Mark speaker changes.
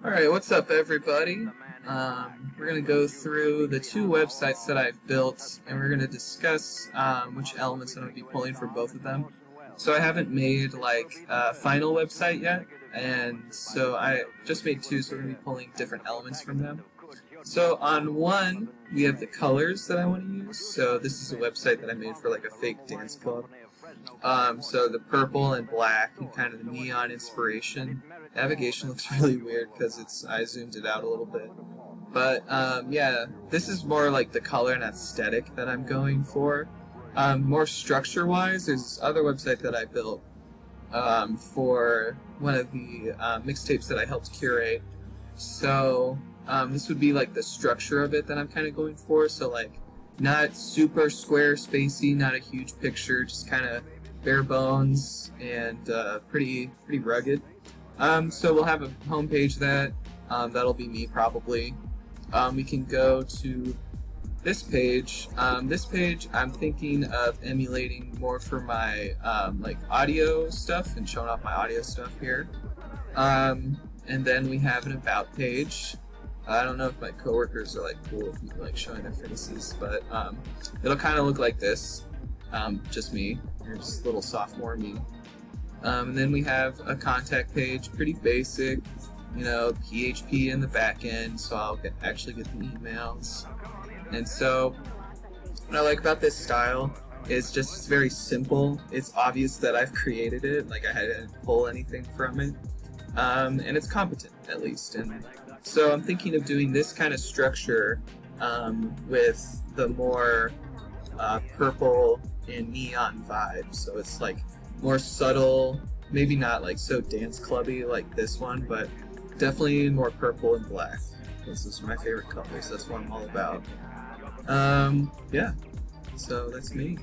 Speaker 1: Alright, what's up everybody? We're going to go through the two websites that I've built, and we're going to discuss which elements I'm going to be pulling for both of them. So I haven't made like a final website yet, and so I just made two, so we're going to be pulling different elements from them. So on one, we have the colors that I want to use. So this is a website that I made for like a fake dance club. So the purple and black and kind of the neon inspiration. Navigation looks really weird because I zoomed it out a little bit. But yeah, this is more like the color and aesthetic that I'm going for. More structure-wise, there's this other website that I built for one of the mixtapes that I helped curate. So this would be like the structure of it that I'm kind of going for. So like not super square spacey, not a huge picture, just kind of bare bones and pretty rugged. So we'll have a homepage that'll be me probably. We can go to this page. This page I'm thinking of emulating more for my like audio stuff and showing off my audio stuff here. And then we have an about page. I don't know if my coworkers are like cool with me like showing their faces, but it'll kind of look like this. Just me, just little sophomore me. And then we have a contact page, pretty basic, you know, PHP in the back end, so I'll actually get the emails. And so what I like about this style is just it's very simple. It's obvious that I've created it, like I didn't pull anything from it, and it's competent at least. And so I'm thinking of doing this kind of structure with the more purple and neon vibe. So it's like more subtle, maybe not like so dance clubby like this one, but definitely more purple and black. This is my favorite colors. That's what I'm all about. Yeah, so that's me.